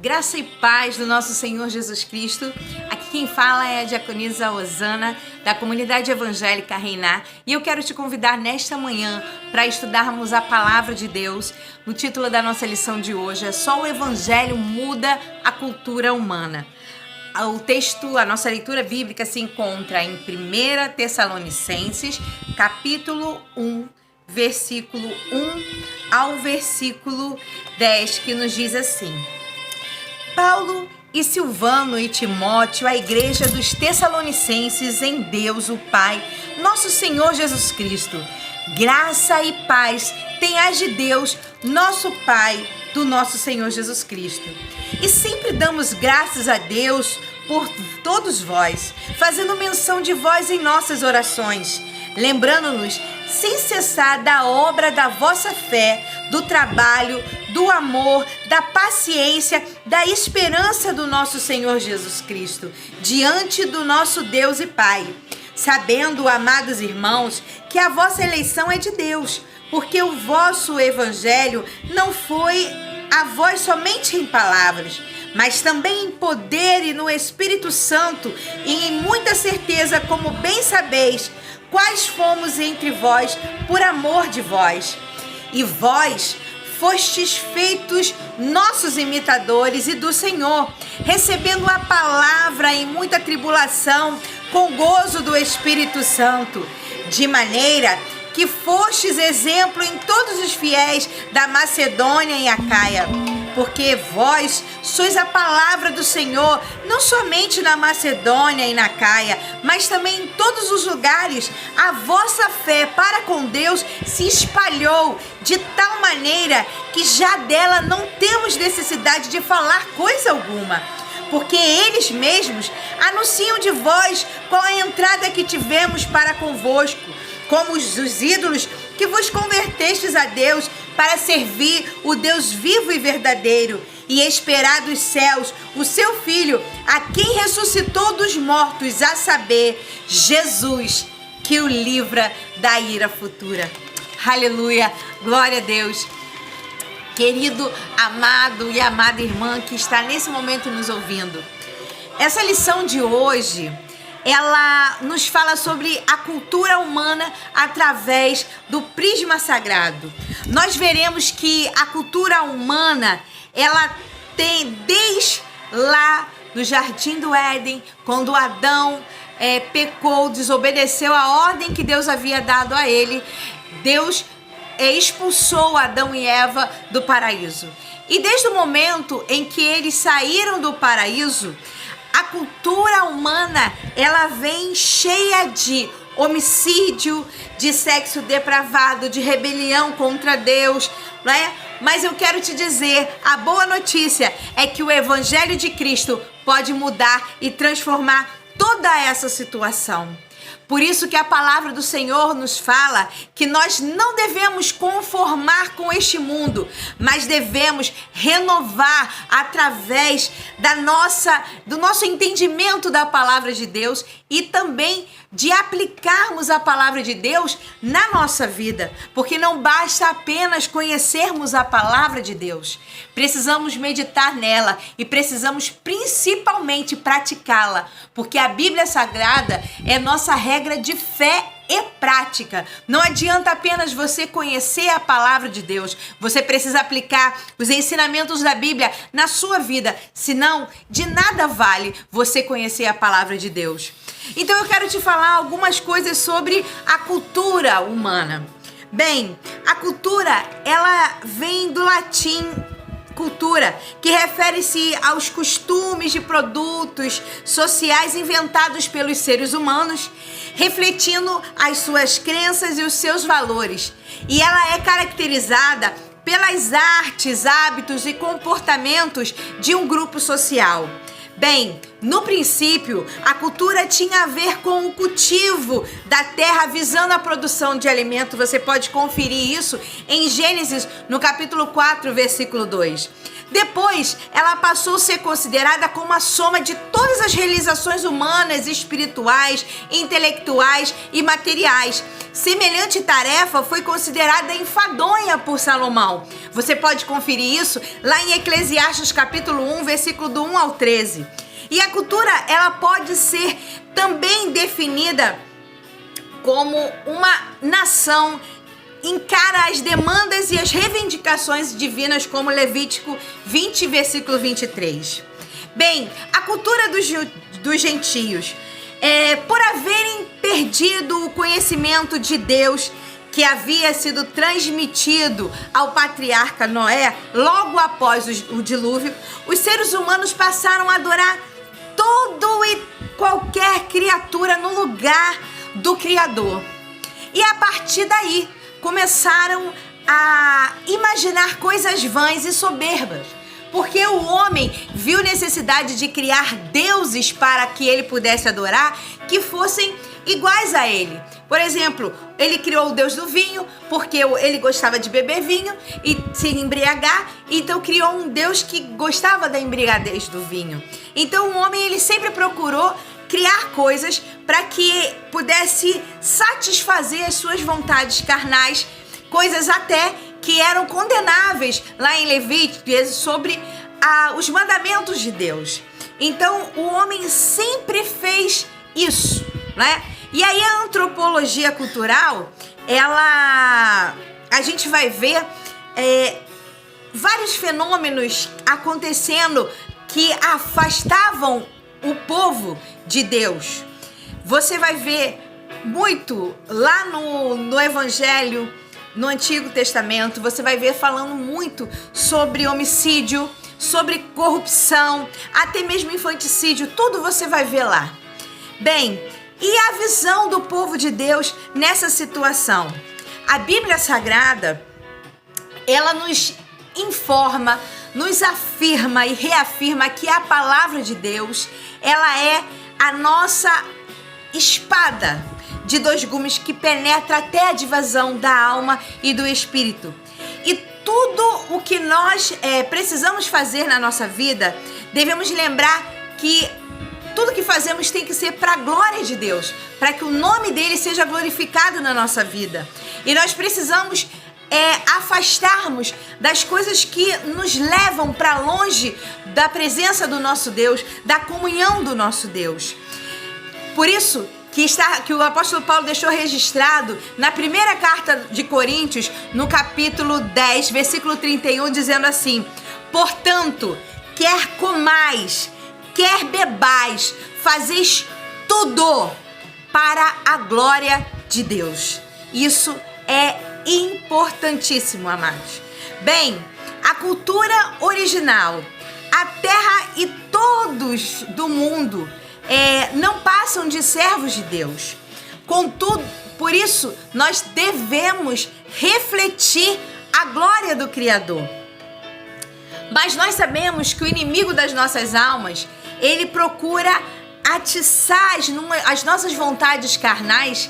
Graça e paz do nosso Senhor Jesus Cristo. Aqui quem fala é a diaconisa Osana, da comunidade evangélica Reinar, e eu quero te convidar nesta manhã para estudarmos a palavra de Deus. O título da nossa lição de hoje é Só o Evangelho muda a cultura humana. O texto, a nossa leitura bíblica se encontra em 1 Tessalonicenses, capítulo 1, versículo 1 ao versículo 10, que nos diz assim: Paulo e Silvano e Timóteo, a igreja dos Tessalonicenses em Deus, o Pai, nosso Senhor Jesus Cristo. Graça e paz tenhais de Deus, nosso Pai, do nosso Senhor Jesus Cristo. E sempre damos graças a Deus por todos vós, fazendo menção de vós em nossas orações, lembrando-nos sem cessar da obra da vossa fé, do trabalho, do amor, da paciência, da esperança do nosso Senhor Jesus Cristo, diante do nosso Deus e Pai. Sabendo, amados irmãos, que a vossa eleição é de Deus, porque o vosso evangelho não foi a vós somente em palavras, mas também em poder e no Espírito Santo, e em muita certeza, como bem sabeis, quais fomos entre vós por amor de vós. E vós fostes feitos nossos imitadores e do Senhor, recebendo a palavra em muita tribulação, com gozo do Espírito Santo, de maneira que fostes exemplo em todos os fiéis da Macedônia e Acaia, porque vós sois a palavra do Senhor, não somente na Macedônia e na Acaia, mas também em todos os lugares. A vossa fé para com Deus se espalhou de tal maneira que já dela não temos necessidade de falar coisa alguma, porque eles mesmos anunciam de vós qual a entrada que tivemos para convosco, como os ídolos que vos convertestes a Deus para servir o Deus vivo e verdadeiro e esperar dos céus o seu Filho, a quem ressuscitou dos mortos, a saber, Jesus, que o livra da ira futura. Aleluia, glória a Deus. Querido, amado e amada irmã que está nesse momento nos ouvindo, essa lição de hoje, ela nos fala sobre a cultura humana através do prisma sagrado. Nós veremos que a cultura humana, ela tem desde lá no Jardim do Éden, quando Adão pecou, desobedeceu a ordem que Deus havia dado a ele, Deus expulsou Adão e Eva do paraíso. E desde o momento em que eles saíram do paraíso, a cultura humana, ela vem cheia de homicídio, de sexo depravado, de rebelião contra Deus, né? Mas eu quero te dizer, a boa notícia é que o Evangelho de Cristo pode mudar e transformar toda essa situação. Por isso que a palavra do Senhor nos fala que nós não devemos conformar com este mundo, mas devemos renovar através do nosso entendimento da palavra de Deus e também de aplicarmos a palavra de Deus na nossa vida, porque não basta apenas conhecermos a palavra de Deus, precisamos meditar nela e precisamos principalmente praticá-la, porque a Bíblia Sagrada é nossa regra de fé e prática. Não adianta apenas você conhecer a palavra de Deus, você precisa aplicar os ensinamentos da Bíblia na sua vida, senão de nada vale você conhecer a palavra de Deus. Então eu quero te falar algumas coisas sobre a cultura humana. Bem, a cultura, ela vem do latim cultura, que refere-se aos costumes de produtos sociais inventados pelos seres humanos, refletindo as suas crenças e os seus valores. E ela é caracterizada pelas artes, hábitos e comportamentos de um grupo social. Bem, no princípio, a cultura tinha a ver com o cultivo da terra visando a produção de alimento. Você pode conferir isso em Gênesis, no capítulo 4, versículo 2. Depois, ela passou a ser considerada como a soma de todas as realizações humanas, espirituais, intelectuais e materiais, Semelhante tarefa foi considerada enfadonha por Salomão. Você pode conferir isso lá em Eclesiastes capítulo 1, versículo do 1 ao 13. E a cultura, ela pode ser também definida como uma nação encara as demandas e as reivindicações divinas, como Levítico 20, versículo 23. Bem, a cultura dos gentios, por haverem perdido o conhecimento de Deus que havia sido transmitido ao patriarca Noé logo após o dilúvio, os seres humanos passaram a adorar todo e qualquer criatura no lugar do Criador. E a partir daí, começaram a imaginar coisas vãs e soberbas, porque o homem viu necessidade de criar deuses para que ele pudesse adorar, que fossem iguais a ele. Por exemplo, ele criou o deus do vinho, porque ele gostava de beber vinho e se embriagar, então criou um deus que gostava da embriaguez do vinho. Então o homem, ele sempre procurou criar coisas para que pudesse satisfazer as suas vontades carnais, coisas até que eram condenáveis lá em Levítico sobre os mandamentos de Deus. Então o homem sempre fez isso, né? E aí a antropologia cultural, a gente vai ver vários fenômenos acontecendo que afastavam o povo de Deus. Você vai ver muito lá no Evangelho, no Antigo Testamento, você vai ver falando muito sobre homicídio, sobre corrupção, até mesmo infanticídio, tudo você vai ver lá. Bem, e a visão do povo de Deus nessa situação? A Bíblia Sagrada, ela nos informa, nos afirma e reafirma que a palavra de Deus, ela é a nossa espada de dois gumes que penetra até a divisão da alma e do espírito. E tudo o que nós precisamos fazer na nossa vida, devemos lembrar que tudo que fazemos tem que ser para a glória de Deus, para que o nome dele seja glorificado na nossa vida. E nós precisamos afastarmos das coisas que nos levam para longe da presença do nosso Deus, da comunhão do nosso Deus. Por isso que o apóstolo Paulo deixou registrado na primeira carta de Coríntios, no capítulo 10, versículo 31, dizendo assim: portanto, quer comais, quer bebais, fazeis tudo para a glória de Deus. Isso é importantíssimo, amados. Bem, a cultura original, a terra e todos do mundo não passam de servos de Deus. Contudo, por isso, nós devemos refletir a glória do Criador. Mas nós sabemos que o inimigo das nossas almas, ele procura atiçar as nossas vontades carnais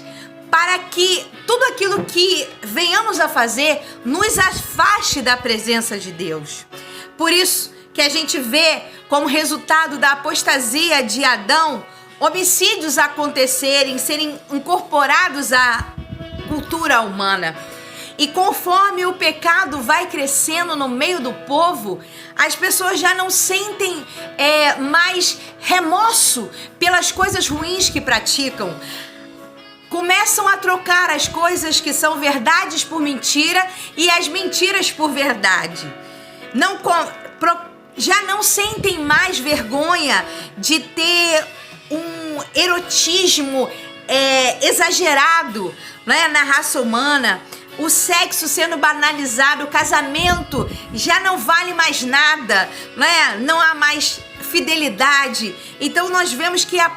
para que tudo aquilo que venhamos a fazer nos afaste da presença de Deus. Por isso que a gente vê, como resultado da apostasia de Adão, homicídios acontecerem, serem incorporados à cultura humana. E conforme o pecado vai crescendo no meio do povo, as pessoas já não sentem mais remorso pelas coisas ruins que praticam. Começam a trocar as coisas que são verdades por mentira e as mentiras por verdade. Já não sentem mais vergonha de ter um erotismo exagerado, né, na raça humana. O sexo sendo banalizado, o casamento já não vale mais nada, né? Não há mais fidelidade. Então nós vemos que a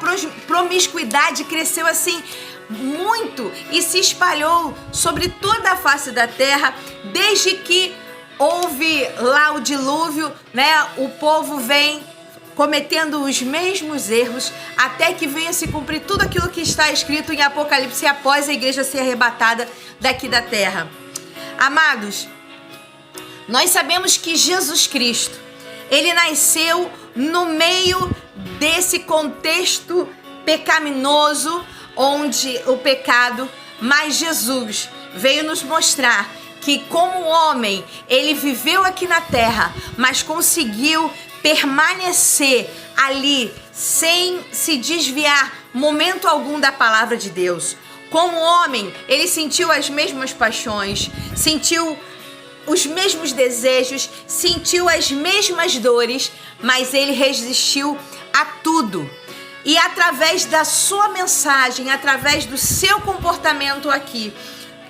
promiscuidade cresceu assim muito e se espalhou sobre toda a face da terra. Desde que houve lá o dilúvio, né? O povo vem cometendo os mesmos erros até que venha se cumprir tudo aquilo que está escrito em Apocalipse após a igreja ser arrebatada daqui da terra. Amados, nós sabemos que Jesus Cristo, ele nasceu no meio desse contexto pecaminoso, onde o pecado Mas Jesus veio nos mostrar que como homem, ele viveu aqui na terra, mas conseguiu permanecer ali sem se desviar momento algum da palavra de Deus. Como homem, ele sentiu as mesmas paixões, sentiu os mesmos desejos, sentiu as mesmas dores, mas ele resistiu a tudo. E através da sua mensagem, através do seu comportamento aqui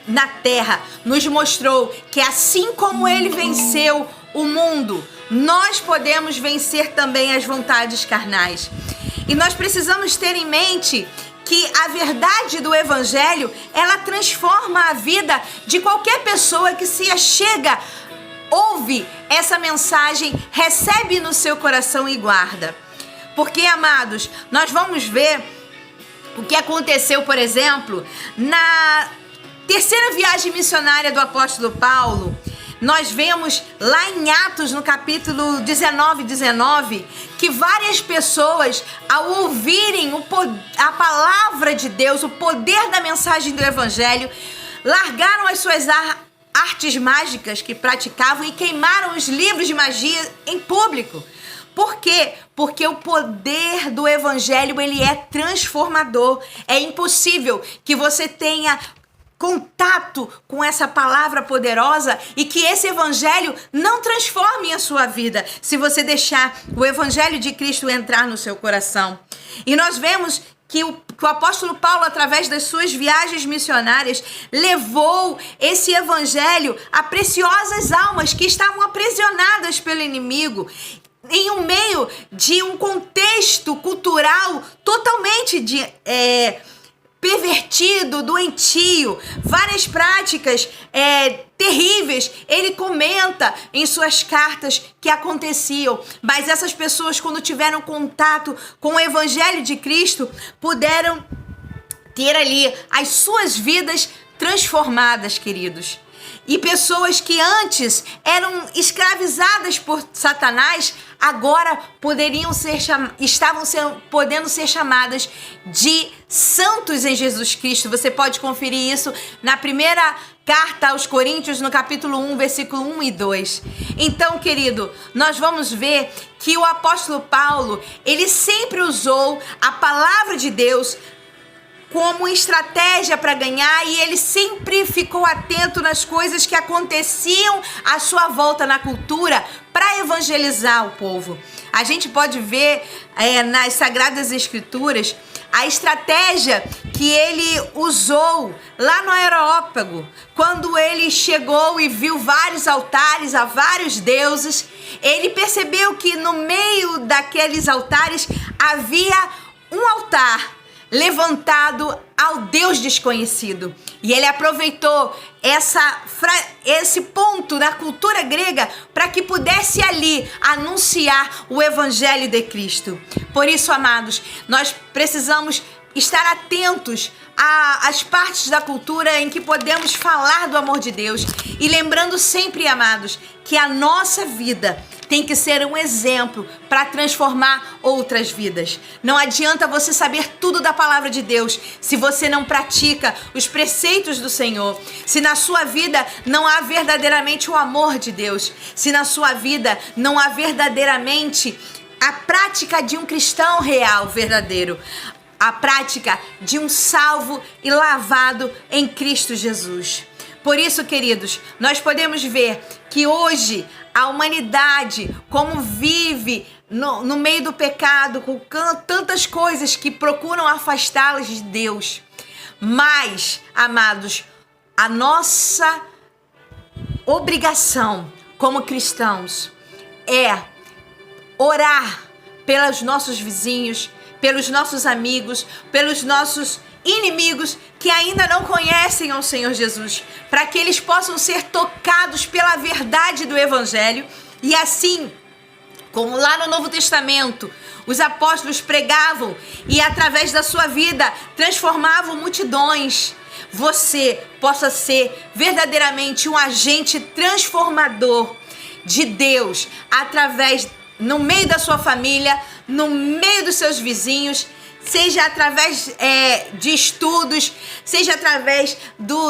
na terra, nos mostrou que assim como ele venceu o mundo, nós podemos vencer também as vontades carnais. E nós precisamos ter em mente que a verdade do Evangelho, ela transforma a vida de qualquer pessoa que se achega, ouve essa mensagem, recebe no seu coração e guarda. Porque, amados, nós vamos ver o que aconteceu, por exemplo, na terceira viagem missionária do apóstolo Paulo. Nós vemos lá em Atos, no capítulo 19, que várias pessoas, ao ouvirem a palavra de Deus, o poder da mensagem do Evangelho, largaram as suas artes mágicas que praticavam e queimaram os livros de magia em público. Por quê? Porque o poder do Evangelho, ele é transformador. É impossível que você tenha contato com essa palavra poderosa e que esse Evangelho não transforme a sua vida, se você deixar o Evangelho de Cristo entrar no seu coração. E nós vemos que o apóstolo Paulo, através das suas viagens missionárias, levou esse Evangelho a preciosas almas que estavam aprisionadas pelo inimigo, em um meio de um contexto cultural totalmente pervertido, doentio, várias práticas terríveis. Ele comenta em suas cartas que aconteciam, mas essas pessoas, quando tiveram contato com o Evangelho de Cristo, puderam ter ali as suas vidas transformadas, queridos. E pessoas que antes eram escravizadas por Satanás, agora estavam podendo ser chamadas de santos em Jesus Cristo. Você pode conferir isso na primeira carta aos Coríntios, no capítulo 1, versículo 1 e 2. Então, querido, nós vamos ver que o apóstolo Paulo, ele sempre usou a palavra de Deus como estratégia para ganhar, e ele sempre ficou atento nas coisas que aconteciam à sua volta na cultura para evangelizar o povo. A gente pode ver nas Sagradas Escrituras a estratégia que ele usou lá no Areópago, quando ele chegou e viu vários altares a vários deuses. Ele percebeu que no meio daqueles altares havia um altar levantado ao Deus desconhecido. E ele aproveitou esse ponto na cultura grega para que pudesse ali anunciar o Evangelho de Cristo. Por isso, amados, nós precisamos estar atentos às partes da cultura em que podemos falar do amor de Deus. E lembrando sempre, amados, que a nossa vida tem que ser um exemplo para transformar outras vidas. Não adianta você saber tudo da palavra de Deus se você não pratica os preceitos do Senhor. Se na sua vida não há verdadeiramente o amor de Deus. Se na sua vida não há verdadeiramente a prática de um cristão real, verdadeiro. A prática de um salvo e lavado em Cristo Jesus. Por isso, queridos, nós podemos ver que hoje a humanidade, como vive no meio do pecado, com tantas coisas que procuram afastá-las de Deus. Mas, amados, a nossa obrigação como cristãos é orar pelos nossos vizinhos, pelos nossos amigos, pelos nossos inimigos que ainda não conhecem ao Senhor Jesus, para que eles possam ser tocados pela verdade do Evangelho. E assim, como lá no Novo Testamento, os apóstolos pregavam e através da sua vida transformavam multidões, você possa ser verdadeiramente um agente transformador de Deus, no meio da sua família, no meio dos seus vizinhos, seja através de estudos, seja através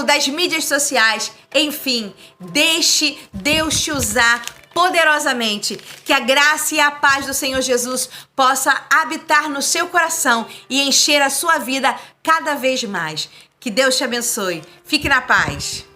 das mídias sociais, enfim, deixe Deus te usar poderosamente, que a graça e a paz do Senhor Jesus possa habitar no seu coração e encher a sua vida cada vez mais. Que Deus te abençoe. Fique na paz.